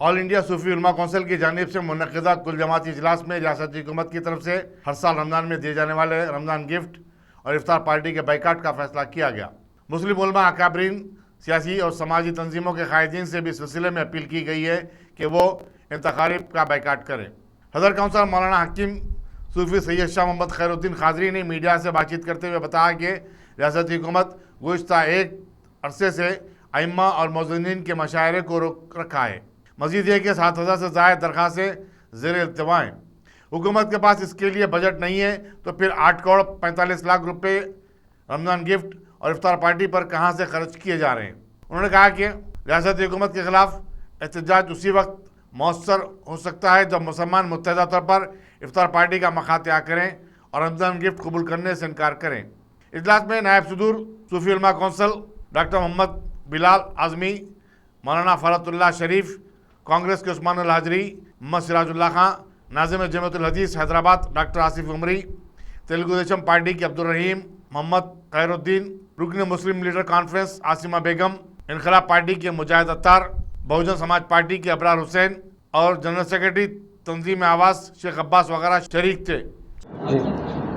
All India सूफी उलमा council की जानिब से मुनक़िदा कुल जमाती इजलास में रियासती हुकूमत की तरफ से हर साल रमज़ान में दिए जाने वाले रमज़ान गिफ्ट और इफ्तार पार्टी के बाइकाट का फैसला किया गया। मुस्लिम उलमा अकाबरीन, सियासी और समाजी तंजीमों के कायदीन से भी इस सिलसिले में अपील की गई है कि वो इन तकारीब का बाइकाट करें। सदर कौंसिल मौलाना हकीम सूफी सैयद शाह मोहम्मद खैरुद्दीन खादरी ने मीडिया से बातचीत करते हुए बताया कि रियासती हुकूमत गुज़िश्ता एक अरसे से अइम्मा और मौज़िनीन के मशायरे को रोक रखा है। मजीद यह कि 7,000 से ज़ायद दरख्वास्तें ज़ेर इल्तिवा हैं। हुकूमत के पास इसके लिए बजट नहीं है तो फिर 8 करोड़ 45 लाख रुपए रमज़ान गिफ्ट और इफ्तार पार्टी पर कहां से खर्च किए जा रहे हैं। उन्होंने कहा कि रियासती हुकूमत के खिलाफ एहतजाज उसी वक्त मौसर हो सकता है जब मुसलमान मुत्तहिदा तौर पर इफ्तार पार्टी का मखात्या करें और रमज़ान गिफ्ट कबूल करने से इनकार करें। इजलास में नायब सदूर सूफी उलमा कौंसिल डॉक्टर मोहम्मद बिलाल आज़मी, मौलाना फरतुल्लाह शरीफ, कांग्रेस के उस्मान अल हाजरी, मोहम्मद सिराजुल्लाह खां, नाज़िम जमीयतुल हदीस हैदराबाद डॉक्टर आसिफ उमरी, तेलुगु देशम पार्टी के अब्दुल रहीम, मोहम्मद खैरुद्दीन, रुकन मुस्लिम लीडर कॉन्फ्रेंस आसिमा बेगम, इनकलाब पार्टी के मुजाहिद अत्तार, बहुजन समाज पार्टी के अबरार हुसैन और जनरल सेक्रेटरी तंजीम आवाज़ शेख अब्बास वगैरह शरीक थे।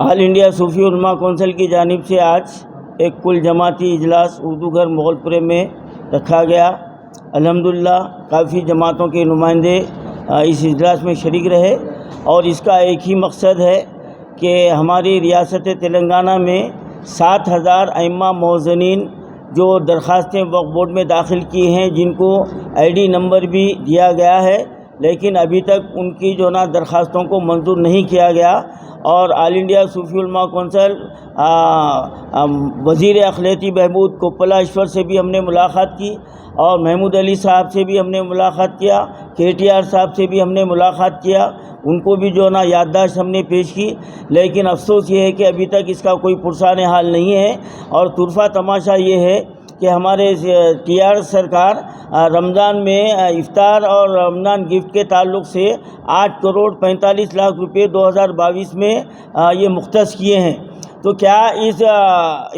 ऑल इंडिया सूफी उलमा कौंसिल की जानिब से आज एक कुल जमाती इजलास उर्दू घर मोगलपुरे में रखा गया। अल्हम्दुलिल्लाह काफ़ी जमातों के नुमाइंदे इस इजलास में शरीक रहे और इसका एक ही मकसद है कि हमारी रियासत तेलंगाना में 7,000 अइम्मा मौज़नीन जो दरख्वास्तें वक्फ बोर्ड में दाखिल की हैं, जिनको आईडी नंबर भी दिया गया है, लेकिन अभी तक उनकी जो ना दरख्वास्तों को मंजूर नहीं किया गया। और ऑल इंडिया सूफी उलमा कौंसिल वज़ीर अखिलती बहबूद कोप्पलाश्वर से भी हमने मुलाकात की और महमूद अली साहब से भी हमने मुलाकात किया, KTR साहब से भी हमने मुलाकात किया, उनको भी जो ना याददाश्त हमने पेश की। लेकिन अफसोस ये है कि अभी तक इसका कोई पुरसान हाल नहीं है। और तुरफा तमाशा ये है कि हमारे TR सरकार रमज़ान में इफ्तार और रमज़ान गिफ्ट के ताल्लुक़ से 8 करोड़ 45 लाख रुपए 2022 में ये मुख्तस किए हैं। तो क्या इस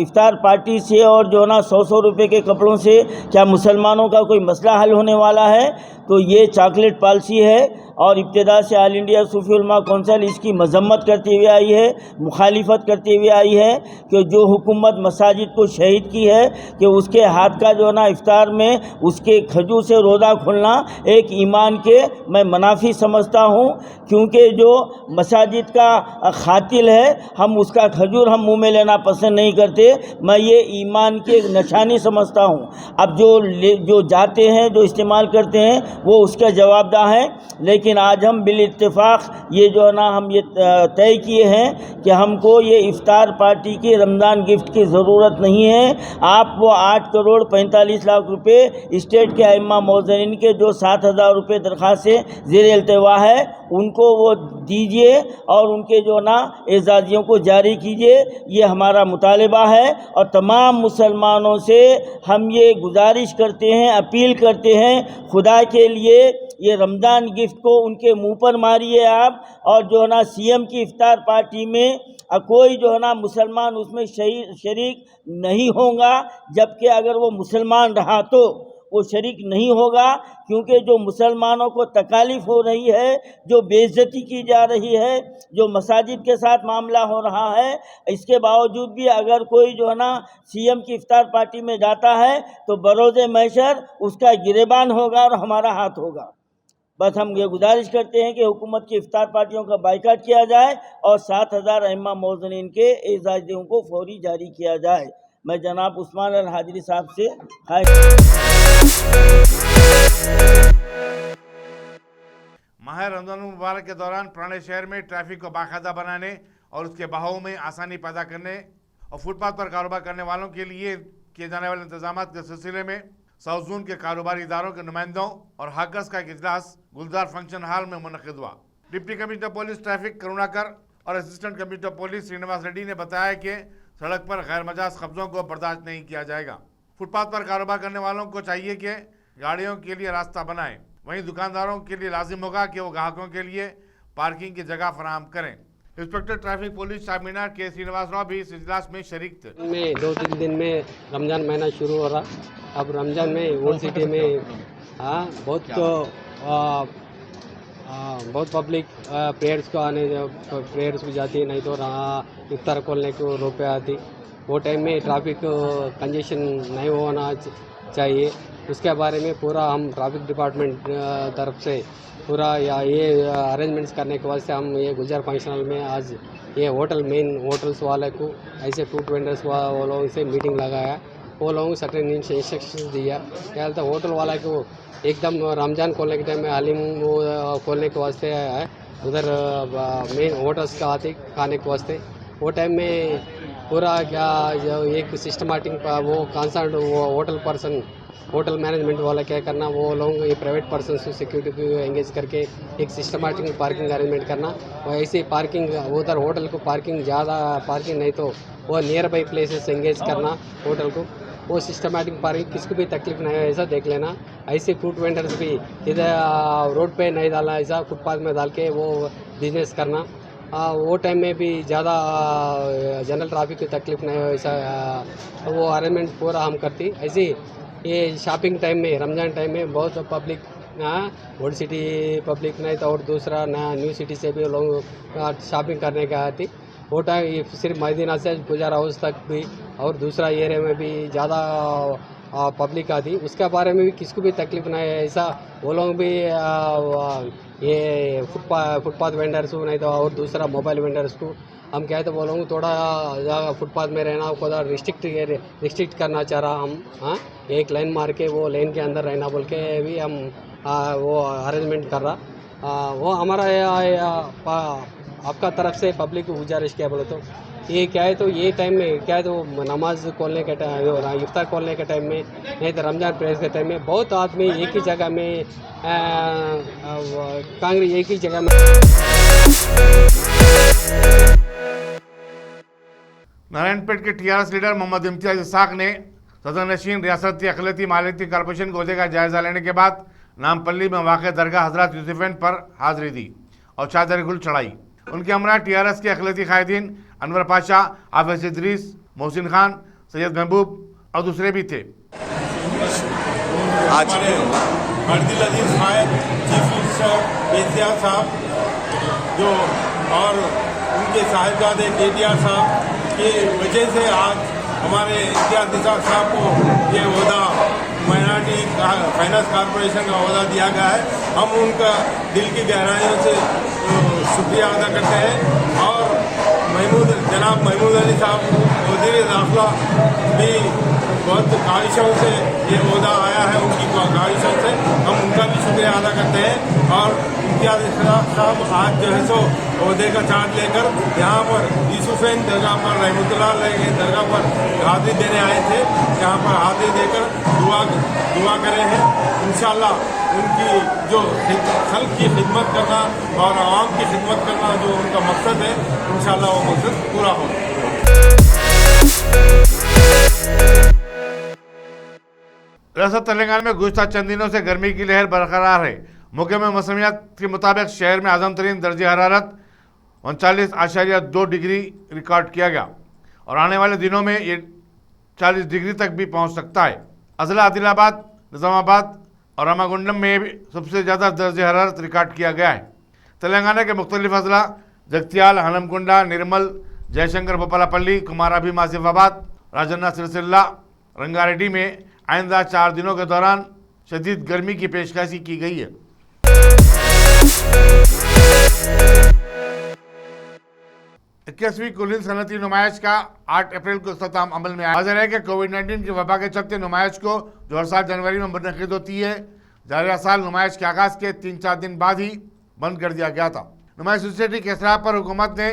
इफ्तार पार्टी से और जो ना 100 रुपए के कपड़ों से क्या मुसलमानों का कोई मसला हल होने वाला है? तो ये चॉकलेट पॉलिसी है। और इब्तिदा से ऑल इंडिया सूफी उलमा कौंसिल इसकी मजम्मत करते हुए आई है, मुखालिफत करते हुए आई है कि जो हुकूमत मसाजिद को शहीद की है कि उसके हाथ का जो ना इफ्तार में उसके खजूर से रोज़ा खुलना एक ईमान के मैं मुनाफी समझता हूँ, क्योंकि जो मसाजिद का खातिल है हम उसका खजूर हम मुँह में लेना पसंद नहीं करते। मैं ये ईमान की एक निशानी समझता हूँ। अब जो जाते हैं, जो इस्तेमाल करते हैं, वो उसका जवाबदार है। लेकिन आज हम बिल इत्तेफाक ये जो है ना हम ये तय किए हैं कि हमको ये इफ्तार पार्टी की रमज़ान गिफ्ट की ज़रूरत नहीं है। आप वो 8 करोड़ 45 लाख रुपए स्टेट के अइम्मा मौज़नीन के जो 7,000 रुपये दरख्वास्त से ज़ेर इल्तिवा है उनको वो दीजिए और उनके जो ना एजाज़ियों को जारी कीजिए। ये हमारा मुतालबा है और तमाम मुसलमानों से हम ये गुजारिश करते हैं, अपील करते हैं, खुदा के लिए ये रमज़ान गिफ्ट को उनके मुंह पर मारिए आप। और जो है ना CM की इफ्तार पार्टी में कोई जो है ना मुसलमान उसमें शरीक नहीं होगा, जबकि अगर वो मुसलमान रहा तो वो शरीक नहीं होगा, क्योंकि जो मुसलमानों को तकालीफ हो रही है, जो बेइज्जती की जा रही है, जो मसाजिद के साथ मामला हो रहा है, इसके बावजूद भी अगर कोई जो है ना CM की इफ्तार पार्टी में जाता है तो बरोज़े महशर उसका गिरेबान होगा और हमारा हाथ होगा। बस हम ये गुजारिश करते हैं कि हुकूमत की इफ्तार पार्टियों का बाइकाट किया जाए और 7,000 अइम्मा मौज़नीन के एजाज़ियों को फौरी जारी किया जाए। मैं जनाब उस्मान अल हाजरी साहब से माह रमज़ान मुबारक के दौरान पुराने शहर में ट्रैफिक को बाकायदा बनाने और उसके बहाव में आसानी पैदा करने और फुटपाथ पर कारोबार करने वालों के लिए किए जाने वाले इंतजाम के सिलसिले में साउथ जोन के कारोबारी इदारों के नुमाइंदों और हाकर्स का एक इजलास गुलजार फंक्शन हॉल में मुनक़िद हुआ। Deputy commissioner police traffic Karunakar और assistant commissioner police Srinivas Reddy ने बताया कि सड़क पर गैर मजाज कब्जों को बर्दाश्त नहीं किया जाएगा। फुटपाथ पर कारोबार करने वालों को चाहिए कि गाड़ियों के लिए रास्ता बनाएं। वहीं दुकानदारों के लिए लाजिम होगा कि वो ग्राहकों के लिए पार्किंग की जगह फराहम करें। इंस्पेक्टर ट्रैफिक पुलिस सब मीनार के श्रीनिवास राव भी इस इजलास में शरीक थे। में 2-3 दिन में रमज़ान महीना शुरू हो रहा। अब रमज़ान में ओल्ड सिटी में बहुत बहुत पब्लिक प्रेयर्स को प्रेयर्स को जाती है, नहीं तो इफ्तार खोलने को रोड पे आती। वो टाइम में ट्रैफिक कंजेशन नहीं होना चाहिए, उसके बारे में पूरा हम ट्रैफिक डिपार्टमेंट तरफ से पूरा ये अरेंजमेंट्स करने के वास्ते हम ये गुलजार फंक्शन हॉल में आज ये मेन होटल्स वाले को ऐसे फ्रूट वेंडर्स वालों से मीटिंग लगाया। वो लोगों को सर्टेन इंस्ट्रक्शंस दिया। क्या बोलता होटल वाला को एकदम रमज़ान खोलने के टाइम में हालिम वो खोलने के वास्ते है, उधर मेन होटल्स का आते खाने के वास्ते। वो टाइम में पूरा क्या जो एक सिस्टमेटिक वो कंसर्न वो होटल मैनेजमेंट वाला क्या करना, वो लोग ये प्राइवेट पर्सन से सिक्योरिटी को एंगेज करके एक सिस्टमेटिक पार्किंग अरेंजमेंट करना। और ऐसे पार्किंग उधर होटल को पार्किंग ज़्यादा पार्किंग नहीं तो वो नियर बाई प्लेसेस एंगेज करना होटल को। वो सिस्टमेटिक पार्किंग किसको भी तकलीफ नहीं है ऐसा देख लेना। ऐसे फ्रूट वेंडर्स भी इधर रोड पे नहीं डालना, ऐसा फुटपाथ में डाल के वो बिजनेस करना। वो टाइम में भी ज़्यादा जनरल ट्रैफिक की तकलीफ नहीं हो ऐसा वो अरेंजमेंट पूरा हम करती। ऐसे ये शॉपिंग टाइम में रमज़ान टाइम में बहुत पब्लिक ओल्ड सिटी पब्लिक नहीं तो और दूसरा न्यू सिटी से भी लोग शॉपिंग करने का आती। वो टाइम सिर्फ मदीना से गुजार हाउस तक भी और दूसरा एरिया में भी ज़्यादा पब्लिक आती। उसके बारे में भी किसको भी तकलीफ नहीं है ऐसा। वो लोग भी ये फुटपाथ वेंडर्स को नहीं तो और दूसरा मोबाइल वेंडर्स को हम क्या है तो वो लोग थोड़ा फुटपाथ में रहना को रिस्ट्रिक्ट करना चाह रहा हम। एक लाइन मार के वो लाइन के अंदर रहना बोल के भी हम वो अरेंजमेंट कर रहा। वो हमारा आपका तरफ से पब्लिक को गुजारिश क्या बोले तो ये क्या है तो ये टाइम में क्या है तो नमाज खोलने के टाइम इफ्तार खोलने के टाइम में नहीं तो रमज़ान प्रेयर्स के टाइम में बहुत आदमी एक ही जगह में कांग्रेस एक ही जगह में। नारायणपेट के टीआरएस लीडर मोहम्मद इम्तियाज इसाक ने सदर नशीन रियासती अक़लियती मालियती कॉरपोरेशन के अहदे का जायजा लेने के बाद नामपल्ली में वाक़ दरगाह हज़रत यूसुफ़ैन पर हाज़िरी दी और चादर गुल चढ़ाई। उनके हमरा टीआरएस के अक़लियती कायदीन अनवर पाशा, हाफिज इदरीस, मोहसिन खान, सैयद महबूब और दूसरे भी थे। आज अर्दिल अजीज साहब, चीफ मिनिस्टर एहतियात साहब जो और उनके साहिबजादे केटीआर साहब की वजह से आज हमारे इम्तियाज इसाक साहब को ये ओहदा माइनॉरिटी फाइनेंस कॉरपोरेशन का ओहदा दिया गया है। हम उनका दिल की गहराइयों से शुक्रिया अदा करते हैं। और जनाब महमूद अली साहब वज़ीर दाखिला भी बहुत ख्वाहिशों से ये ओहदा आया है, उनकी ख्वाहिशों से हम उनका भी शुक्रिया अदा करते हैं। और इम्तियाज इसाक साहब आज जो है सो ओहदे का चार्ज लेकर यहाँ पर यूसुफ़ैन दरगाह पर रहमतुल्लाह अलैह के दरगाह पर हाज़िरी देने आए थे। यहाँ पर हाज़िरी देकर दुआ करे हैं। इंशाअल्लाह उनकी जो खल्क़ की खिदमत करना और आवाम की खिदमत करना जो उनका मकसद है, इंशाअल्लाह वो मकसद पूरा हो। रियासत तेलंगाना में गुज़श्ता चंद दिनों से गर्मी की लहर बरकरार है। महकमा मौसमियात के मुताबिक शहर में आज़म तरीन दर्जे हरारत 39.2 डिग्री रिकॉर्ड किया गया और आने वाले दिनों में ये 40 डिग्री तक भी पहुंच सकता है। अजला आदिलाबाद, निज़ामाबाद और रामागुंडम में भी सबसे ज़्यादा दर्जे हरारत रिकॉर्ड किया गया है। तेलंगाना के मुख्तलिफ अजला जगत्याल, हनमकुंडा, निर्मल, जयशंकर भोपालापल्ली, कुमाराभीम आसिफाबाद, राजन्ना सिरसिल्ला, रंगारेड्डी में आइंदा 4 दिनों के दौरान शदीद गर्मी की पेशकशी की गई है। 21वीं कुलीन सनती नुमाइश का 8 अप्रैल को अख्ताम अमल में आया। हाजिर है कि कोविड-19 की वबा के चलते नुमाइश को जो हर साल जनवरी में मुनक़िद होती है, जारिया साल नुमाइश के आगाज़ के 3-4 दिन बाद ही बंद कर दिया गया था। नुमाइश सोसाइटी के इसरार पर हुकूमत ने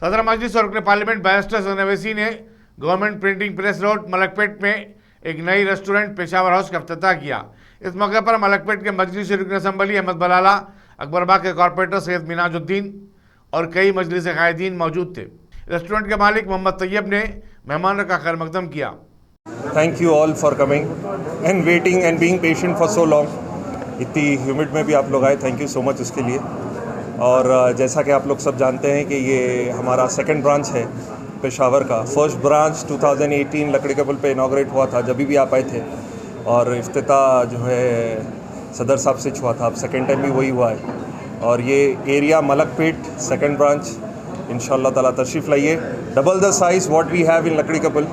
सदर मजलिस और पार्लियामेंट बैरिस्टर सनवैसी ने government printing press road Malakpet में एक नई रेस्टोरेंट पेशावर हाउस का इफ्तिताह किया। इस मौके पर मलकपेट के मजलिस रुकन असम्बली अहमद बलाला, अकबरबाग के कॉर्पोरेटर सैयद मिनाजुद्दीन और कई मजलिस कायदीन मौजूद थे। रेस्टोरेंट के मालिक मोहम्मद तैयब ने मेहमानों का खैर मकदम किया। Thank you all for coming and waiting and being patient for so long. इतनी ह्यूमिड में भी आप लोग आए, थैंक यू सो मच उसके लिए। और जैसा कि आप लोग सब जानते हैं कि ये हमारा सेकंड ब्रांच है पेशावर का फर्स्ट ब्रांच 2018 लकड़ी के पुल पे इनाग्रेट हुआ था, जब भी आप आए थे, और इफ्तिताह जो है सदर साहब से हुआ था, अब सेकेंड टाइम भी वही हुआ है। और ये एरिया मलकपेट सेकेंड ब्रांच, इंशाल्लाह ताला तशरीफ़ लाइए। Double the size what we have in लकड़ी का पुल।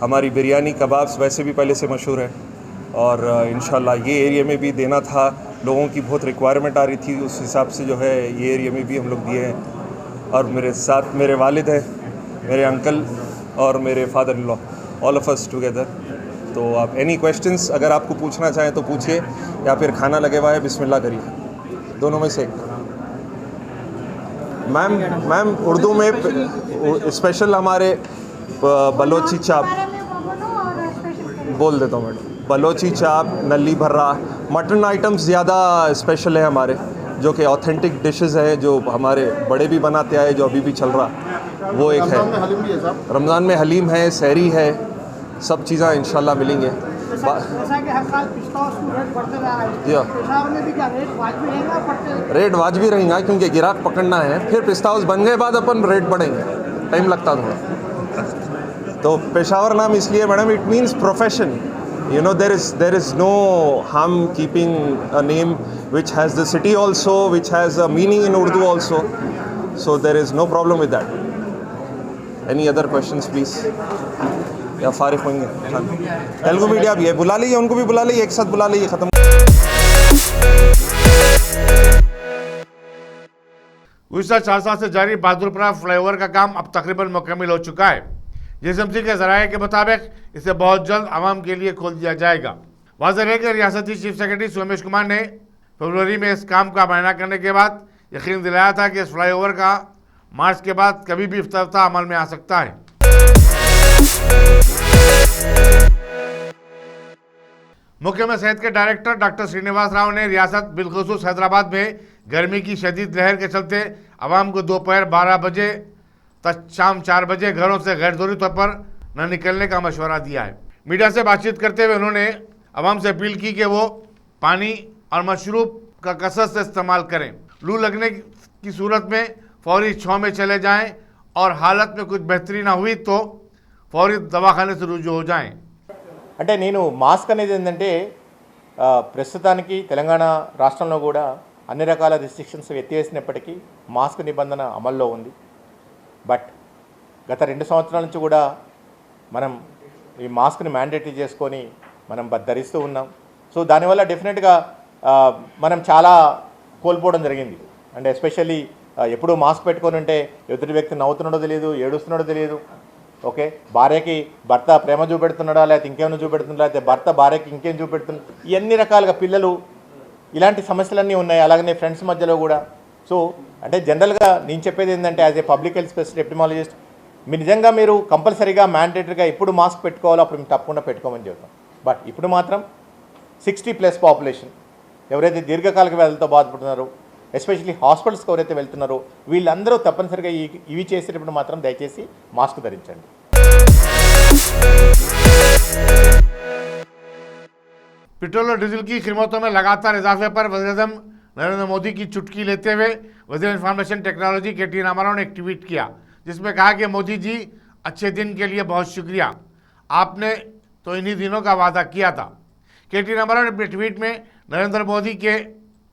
हमारी बिरयानी कबाब्स वैसे भी पहले से मशहूर है, और इंशाल्लाह ये एरिया में भी देना था, लोगों की बहुत रिक्वायरमेंट आ रही थी, उस हिसाब से जो है ये एरिया में भी हम लोग दिए हैं। और मेरे साथ मेरे वालिद हैं, मेरे अंकल और मेरे father in law, all of us together. तो आप एनी क्वेश्चंस अगर आपको पूछना चाहें तो पूछिए, या फिर खाना लगे हुआ है बिस्मिल्लाह करिए, दोनों में से एक। मैम उर्दू में स्पेशल हमारे बलोची चाप बोल देता हूँ मैडम, बलोची चाप, नली भर्रा, मटन आइटम्स ज़्यादा स्पेशल है हमारे, जो कि ऑथेंटिक डिशेस है, जो हमारे बड़े भी बनाते आए, जो अभी भी चल रहा, वो एक है। रमज़ान में हलीम है, सहरी है, सब चीज़ें इंशाल्लाह मिलेंगे। जैसा कि हर साल पिस्ता और रेट बढ़ते जा रहा है, जी हाँ। पेशावर में भी क्या रेट वाजिबी रहेगा, बढ़ते रेट वाजिबी रहेगा, क्योंकि गिराक पकड़ना है, फिर पिस्ता हाउस बन गए बाद अपन रेट बढ़ेंगे, टाइम लगता थोड़ा। तो पेशावर नाम इसलिए madam, it means profession, you know, there is no harm keeping a name which has the city also, which has a meaning in Urdu also, so there is no problem with that. Any other questions please? या फारिग होंगे? Telugu media भी है, बुला लीजिए, उनको भी बुला लीजिए, एक साथ बुला लीजिए, ख़त्म। गुज़िश्ता 4 साल से जारी बहादुरपुरा फ्लाईओवर का काम अब तकरीबन मुकम्मल हो चुका है। जीएसएमसी के ज़राए के मुताबिक इसे बहुत जल्द आवाम के लिए खोल दिया जाएगा। वाज़ेह है कि रियासती चीफ सेक्रेटरी सोमेश कुमार ने फरवरी में इस काम का बयाना करने के बाद यकीन दिलाया था कि इस फ्लाईओवर का मार्च के बाद कभी भी इफ्तिताह अमल में आ सकता है। मुख्यमंत्री सेहत के डायरेक्टर डॉक्टर श्रीनिवास राव ने रियासत बिलखुसूस हैदराबाद में गर्मी की शदीद लहर के चलते आवाम को दोपहर 12 बजे तक शाम 4 बजे घरों से गैर जरूरी तौर पर न निकलने का मशवरा दिया है। मीडिया से बातचीत करते हुए उन्होंने आवाम से अपील की कि वो पानी और मशरूब का कसरत से इस्तेमाल करें, लू लगने की सूरत में फौरी छांव में चले जाएं और हालत में कुछ बेहतरी ना हुई तो फौरी दवाखाने से रुजू हो जाएं। అంటే నేను మాస్క్ అనేది ఏంటంటే ప్రస్తుతానికి తెలంగాణ రాష్ట్రంలో కూడా అన్ని రకాల రిస్ట్రిక్షన్స్ ఎత్తివేసినప్పటికీ మాస్క్ నిబంధన అమల్లో ఉంది. బట్ గత 2 సంవత్సరాల నుంచి కూడా మనం ఈ మాస్క్ని మ్యాండేటరీ చేసుకొని మనం ధరిస్తూ ఉన్నాం. సో దానివల్ల డెఫినెట్గా మనం చాలా కోల్పోవడం జరిగింది. అంటే ఎస్పెషల్లీ ఎప్పుడూ మాస్క్ పెట్టుకొని ఉంటే ఎదుటి వ్యక్తి నవ్వుతున్నాడో తెలియదు, ఏడుస్తున్నాడో తెలియదు. ఓకే, భార్యకి భర్త ప్రేమ చూపెడుతున్నాడా, లేకపోతే ఇంకేమైనా చూపెడుతున్నాడా, లేకపోతే భర్త భార్యకి ఇంకేం చూపెడుతున్నాడు, ఇవన్నీ రకాలుగా పిల్లలు ఇలాంటి సమస్యలన్నీ ఉన్నాయి. అలాగనే ఫ్రెండ్స్ మధ్యలో కూడా. సో అంటే జనరల్గా నేను చెప్పేది ఏంటంటే as a public health specialist epidemiologist నిజంగా మీరు కంపల్సరీగా మ్యాండేటరీగా ఎప్పుడు మాస్క్ పెట్టుకోవాలో అప్పుడు మీరు తప్పకుండా పెట్టుకోమని చెప్తాం. బట్ ఇప్పుడు మాత్రం 60+ పాపులేషన్ ఎవరైతే దీర్ఘకాలిక వ్యాధులతో బాధపడుతున్నారో, ఎస్పెషల్లీ హాస్పిటల్స్కి ఎవరైతే వెళ్తున్నారో వీళ్ళందరూ తప్పనిసరిగా ఇవి చేసేటప్పుడు మాత్రం దయచేసి మాస్క్ ధరించండి. पेट्रोल और डीजल की कीमतों में लगातार इजाफे पर वज़ीर-ए-आज़म नरेंद्र मोदी की चुटकी लेते हुए वज़ीर इंफॉर्मेशन टेक्नोलॉजी के टी रामाराव ने एक ट्वीट किया, जिसमें कहा कि मोदी जी अच्छे दिन के लिए बहुत शुक्रिया, आपने तो इन्हीं दिनों का वादा किया था। के टी रामाराव ने अपने ट्वीट में नरेंद्र मोदी के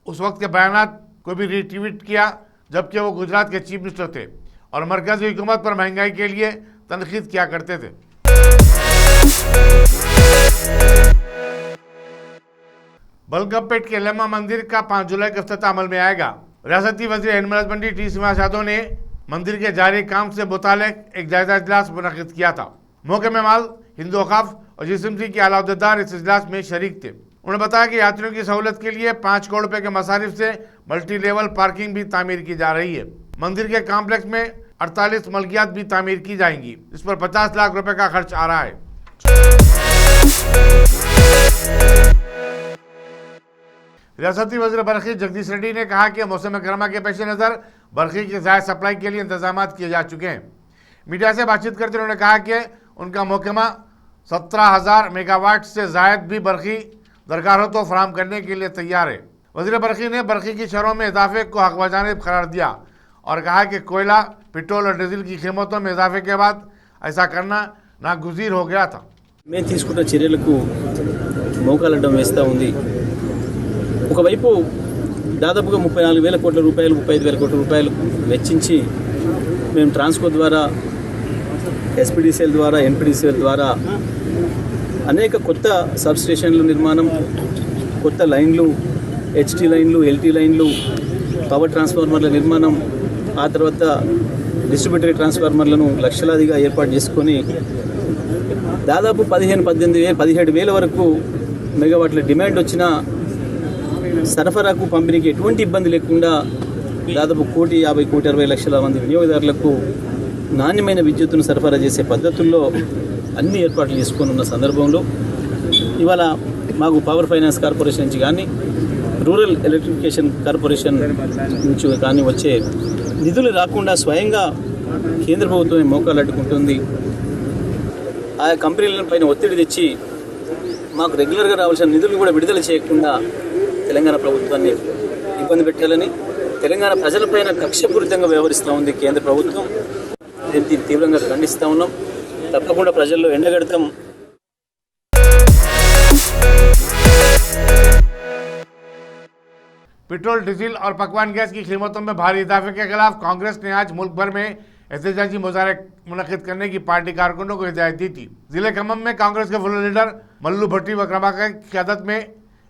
उस वक्त के बयानात को भी रीट्वीट किया जबकि वो गुजरात के चीफ मिनिस्टर थे और मरकजी हुकूमत पर महंगाई के लिए तनकीद किया करते थे। बलगमपेट के लेमा मंदिर का 5 जुलाई को इफ्तिताह अमल में आएगा। रियासती वज़ीर animal husbandry T Srinivas Yadav ने मंदिर के जारी काम से मुतालिक एक जायजा इजलास मुनक़िद किया था। मौके में माल हिंदू औक़ाफ़ और जीएसएमसी के आला अहदेदार इस इजलास में शरीक थे। उन्होंने बताया कि यात्रियों की सहूलत के लिए 5 करोड़ रुपए के मसारिफ से मल्टी लेवल पार्किंग भी तामीर की जा रही है। मंदिर के कॉम्प्लेक्स में 48 मलकियात भी तामीर की जाएंगी, इस पर 50 लाख रुपए का खर्च आ रहा है। रियासती वज़ीर बरक़ी जगदीश रेड्डी ने कहा कि मौसम गर्मा के पेश नज़र बरक़ी की ज़ायद सप्लाई के लिए इंतजाम किए जा चुके हैं। मीडिया से बातचीत करते हुए उन्होंने कहा कि उनका महकमा 17,000 मेगावाट से ज़ायद भी बरक़ी दरकार हो तो फराहम करने के लिए तैयार है। वज़ीर बरक़ी ने बरक़ी की शरहों में इजाफे को हक़ व जानिब करार दिया और कहा कि कोयला, पेट्रोल और डीजल की कीमतों में इजाफे के बाद ऐसा करना नागुज़ीर हो गया था। మేము తీసుకున్న చర్యలకు మోకాలడ్డం వేస్తూ ఉంది. ఒకవైపు దాదాపుగా 34,000 కోట్ల రూపాయలు 35,000 కోట్ల రూపాయలు వెచ్చించి మేము ట్రాన్స్కో ద్వారా, ఎస్పీడీసీఎల్ ద్వారా, ఎన్పీడీసీఎల్ ద్వారా అనేక కొత్త సబ్ స్టేషన్ల నిర్మాణం, కొత్త లైన్లు, హెచ్టీ లైన్లు, ఎల్టీ లైన్లు, పవర్ ట్రాన్స్ఫార్మర్ల నిర్మాణం, ఆ తర్వాత డిస్ట్రిబ్యూటరీ ట్రాన్స్ఫార్మర్లను లక్షలాదిగా ఏర్పాటు చేసుకొని దాదాపు 17,000 వరకు మెగావాట్ల డిమాండ్ వచ్చిన సరఫరాకు, పంపిణీకి ఎటువంటి ఇబ్బంది లేకుండా దాదాపు 1,50,60,00,000 మంది వినియోగదారులకు నాణ్యమైన విద్యుత్తును సరఫరా చేసే పద్ధతుల్లో అన్ని ఏర్పాట్లు చేసుకొని ఉన్న సందర్భంలో ఇవాళ మాకు పవర్ ఫైనాన్స్ కార్పొరేషన్ నుంచి కానీ, రూరల్ ఎలక్ట్రిఫికేషన్ కార్పొరేషన్ నుంచి కానీ వచ్చే నిధులు రాకుండా స్వయంగా కేంద్ర ప్రభుత్వమే మోకాలు అడ్డుకుంటుంది. ఆయా కంపెనీల పైన ఒత్తిడి తెచ్చి మాకు రెగ్యులర్గా రావాల్సిన నిధులు కూడా విడుదల చేయకుండా తెలంగాణ ప్రభుత్వాన్ని ఇబ్బంది పెట్టాలని, తెలంగాణ ప్రజలపైన కక్షపూరితంగా వ్యవహరిస్తూ ఉంది కేంద్ర ప్రభుత్వం. దీన్ని తీవ్రంగా ఖండిస్తూ ఉన్నాం. తప్పకుండా ప్రజల్లో ఎండగడతాం. पेट्रोल, डीजल और पकवान गैस की कीमतों में भारी इजाफे के खिलाफ कांग्रेस ने आज मुल्क भर में एहतजाजी मुजाहरे मुनक्किद करने की पार्टी कारकुनों को हिदायत दी थी। जिले खम्मम में कांग्रेस के फ्लोर लीडर मल्लू भट्टी विक्रमार्का की क़यादत में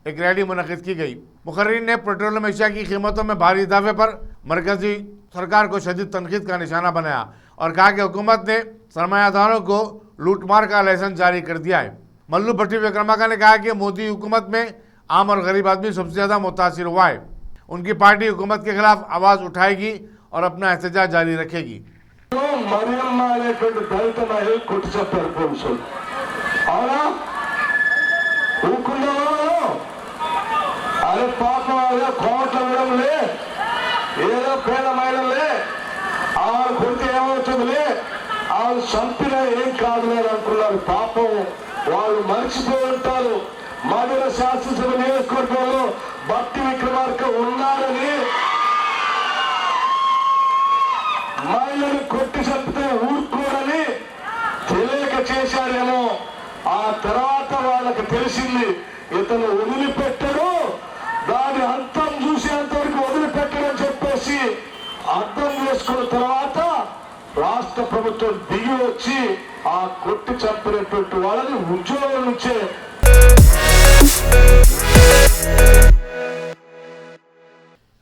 एक रैली मुनक्किद की गई। मुखर्रीन ने पेट्रोलियम एशिया की कीमतों में भारी इजाफे पर मरकजी सरकार को शदीद तनकीद का निशाना बनाया और कहा कि हुकूमत ने सरमायादारों को लूटमार का लाइसेंस जारी कर दिया है। मल्लू भट्टी विक्रमार्का ने कहा कि मोदी हुकूमत में आम और गरीब आदमी सबसे ज़्यादा मुतासिर हुआ है। उनकी पार्टी हुकूमत के खिलाफ आवाज़ उठाएगी और अपना एहतजाज जारी रखेगी। మరియమ్మ అనేటువంటి దళిత మహిళ కొట్టి చెప్పారు పోలీసులు. అవునా? ఊరుకున్నావా? అరే పాపం అదే కోట్ల విడంలే, ఏదో పేద మహిళలే, ఆవిడ కొడితే ఏమవుతుందిలే, ఆవిడ చంపిన ఏం కాదులే అనుకున్నారు. పాపం వాళ్ళు మర్చిపోయి ఉంటారు. మధుర శాసనసభ నియోజకవర్గంలో భట్టి విక్రమార్క ఉన్నారని, మహిళను కొట్టి చంపితే ఊరుకోరని తెలియక చేశారేమో. ఆ తర్వాత వాళ్ళకి తెలిసింది ఇతను వదిలిపెట్టడు, దాని అంతం చూసేంత వరకు వదిలిపెట్టడని చెప్పేసి అర్థం చేసుకున్న తర్వాత రాష్ట్ర ప్రభుత్వం దిగి వచ్చి ఆ కొట్టి చంపినటువంటి వాళ్ళని ఉద్యోగం నుంచే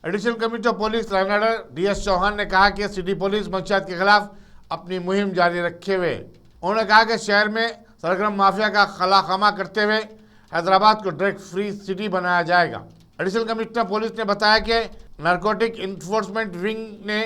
additional commissioner police Raigarh DS Chauhan ने कहा कि सिटी पुलिस मंशियात के खिलाफ अपनी मुहिम जारी रखे हुए। उन्होंने कहा कि शहर में सरगर्म माफिया का खलाखमा करते हुए हैदराबाद को ड्रग फ्री सिटी बनाया जाएगा। एडिशनल कमिश्नर पुलिस ने बताया कि नारकोटिक इन्फोर्समेंट विंग ने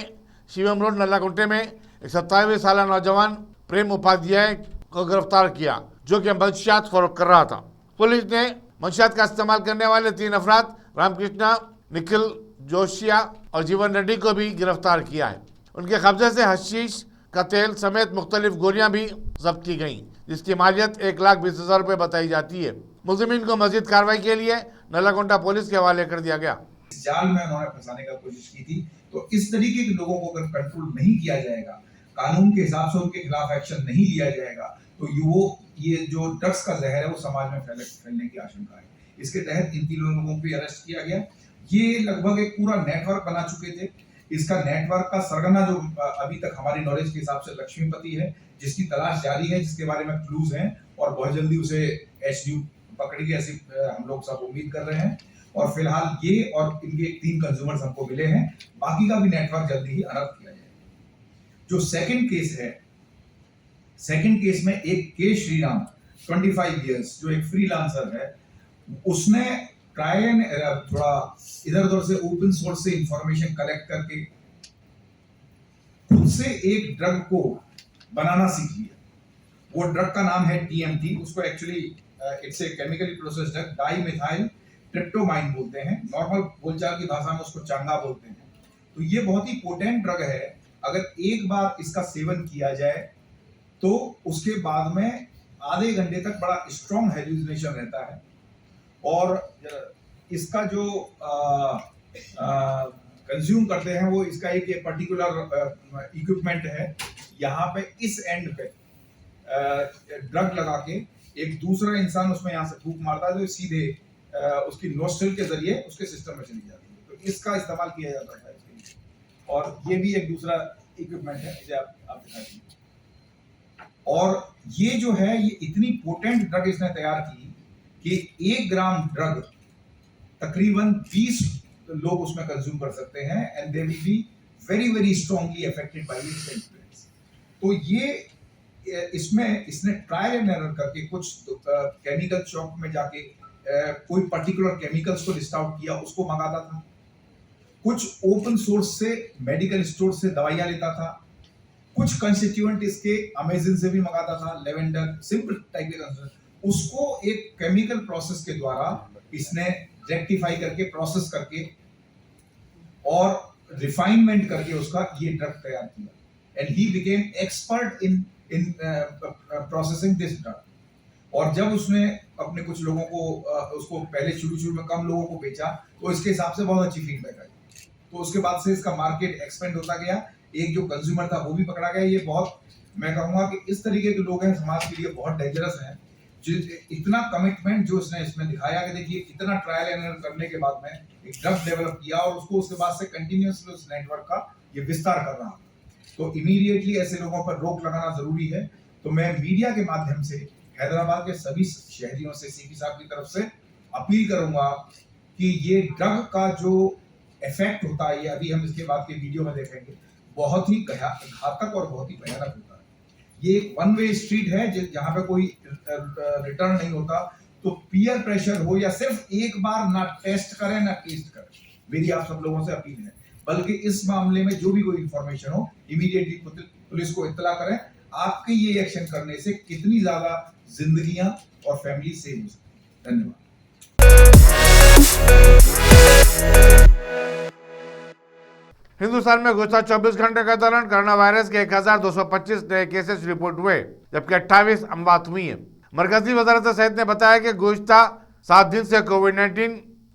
शिवम रोड नल्लाकुंटे में एक 27 साल नौजवान प्रेम उपाध्याय को गिरफ्तार किया, जो कि मंशियात फरोख्त कर रहा था। पुलिस ने मंशियात का इस्तेमाल करने वाले 3 अफराद रामकृष्णा, निखिल जोशिया और जीवन रेड्डी को भी गिरफ्तार किया है। उनके कब्जे से हशीश का तेल समेत मुख्तलिफ गोलियां भी जब्त की गई, जिसकी मालियत 1,20,000 रुपये बताई जाती है। मुलजिमीन को मजीद कार्रवाई के लिए नल्लाकुंटा पुलिस के हवाले कर दिया गया। इस जाल में उन्होंने फंसाने का कोशिश की थी, तो इस तरीके के लोगों को अगर कंट्रोल नहीं किया जाएगा, कानून के हिसाब से उनके खिलाफ एक्शन नहीं लिया जाएगा, तो ये जो ड्रग्स का जहर है वो समाज में फैलने की आशंका है। इसके तहत इन 3 लोगों को अरेस्ट किया गया। ये लगभग एक पूरा नेटवर्क बना चुके थे। इसका नेटवर्क का सरगना जो अभी तक हमारी नॉलेज के हिसाब से लक्ष्मीपति है, जिसकी तलाश जारी है, जिसके बारे में क्लूज हैं और बहुत जल्दी उसे एचडीयू पकड़ेगी, ऐसी हम लोग सब उम्मीद कर रहे हैं। और फिलहाल ये और इनके 3 कंज्यूमर्स हमको मिले हैं, बाकी का भी नेटवर्क जल्दी ही अनर्थ किया जाएगा। जो सेकंड केस में एक के श्रीराम 25 इयर्स जो एक फ्रीलांसर है, उसने थोड़ा इधर उधर से ओपन सोर्स से इंफॉर्मेशन कलेक्ट करके खुद से एक ड्रग को बनाना सीख लिया। वो ड्रग का नाम है DMT। उसको actually it's a chemically process drug, dimethyltryptamine बोलते हैं। नॉर्मल बोलचाल की भाषा में उसको चांगा बोलते हैं। तो ये बहुत ही पोटेंट ड्रग है। अगर एक बार इसका सेवन किया जाए तो उसके बाद में आधे घंटे तक बड़ा स्ट्रॉन्ग हेल्यूसिनेशन रहता है। और इसका जो कंज्यूम करते हैं वो इसका एक पर्टिकुलर इक्विपमेंट है, यहाँ पे इस एंड पे ड्रग लगा के एक दूसरा इंसान उसमें यहाँ से फूंक मारता है तो सीधे उसकी नोस्ट्रिल के जरिए उसके सिस्टम में चली जाती है। तो इसका इस्तेमाल किया जाता है इसके लिए। और ये भी एक दूसरा इक्विपमेंट है जिसे आप दिखा दीजिए। और ये जो है ये इतनी पोटेंट ड्रग इसने तैयार की कि 1 ग्राम ड्रग तकरीबन 20 लोग उसमें कंज्यूम कर सकते हैं and they will be very very strongly affected by its influence. तो ये इसमें इसने ट्रायल एंड एरर करके कुछ केमिकल शॉप में जाके कोई पर्टिकुलर केमिकल्स को लिस्ट आउट किया, उसको मंगाता था। कुछ ओपन सोर्स से मेडिकल स्टोर से दवाइयां लेता था, कुछ कंस्टिट्यूएंट इसके अमेज़न से भी मंगाता था, लेवेंडर सिंपल टाइप के कंस्टिट्यूएंट, उसको एक केमिकल प्रोसेस के द्वारा इसने रेक्टिफाई करके प्रोसेस करके और रिफाइनमेंट करके उसका ये ड्रग तैयार किया and he became expert in processing this drug. और जब उसने अपने कुछ लोगों को उसको पहले शुरू में कम लोगों को बेचा तो इसके हिसाब से बहुत अच्छी फीडबैक आई। तो उसके बाद से इसका मार्केट एक्सपेंड होता गया, एक जो कंज्यूमर था वो भी पकड़ा गया। ये बहुत, मैं कहूँगा कि इस तरीके के लोग हैं समाज के लिए बहुत डेंजरस हैं, जो इतना कमिटमेंट जो इसने इसमें दिखाया कि देखिए इतना ट्रायल एंड एरर करने के बाद में एक ड्रग डेवलप किया और उसको उसके बाद से कंटिन्यूअसली उस नेटवर्क का ये विस्तार कर रहा था। तो इमीडिएटली ऐसे लोगों पर रोक लगाना जरूरी है। तो मैं मीडिया के माध्यम से हैदराबाद के सभी शहरियों से सीपी साहब की तरफ से अपील करूंगा कि ये ड्रग का जो इफेक्ट होता है, ये अभी हम इसके बाद के वीडियो में देखेंगे, बहुत ही घातक और बहुत ही भयानक होता है। ये एक वन वे स्ट्रीट है जहाँ पे कोई रिटर्न नहीं होता। तो पीयर प्रेशर हो या सिर्फ एक बार ना टेस्ट करें ना टेस्ट करें, मेरी आप सब लोगों से अपील है। बल्कि इस मामले में जो भी कोई इंफॉर्मेशन हो इमीडिएटली पुलिस को इत्तला करें। आपके ये एक्शन करने से कितनी ज्यादा जिंदगियां और फैमिली सेव हो सकती है। धन्यवाद। हिंदुस्तान में गुज़श्ता 24 घंटे के दौरान कोरोना वायरस के 1225 नए केसेस रिपोर्ट हुए, जबकि 28 अमवात हुई हैं। मरकजी वजारत सेहत ने बताया कि गुज़श्ता 7 दिन से कोविड-19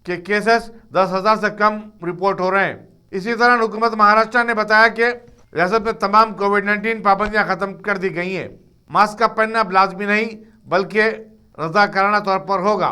के केसेस 10,000 से कम रिपोर्ट हो रहे हैं। इसी दौरान हुकूमत महाराष्ट्र ने बताया कि रियासत में तमाम कोविड-19 पाबंदियां खत्म कर दी गई हैं। मास्क का पहनना अब लाजमी नहीं बल्कि रज़ाकाराना तौर पर होगा।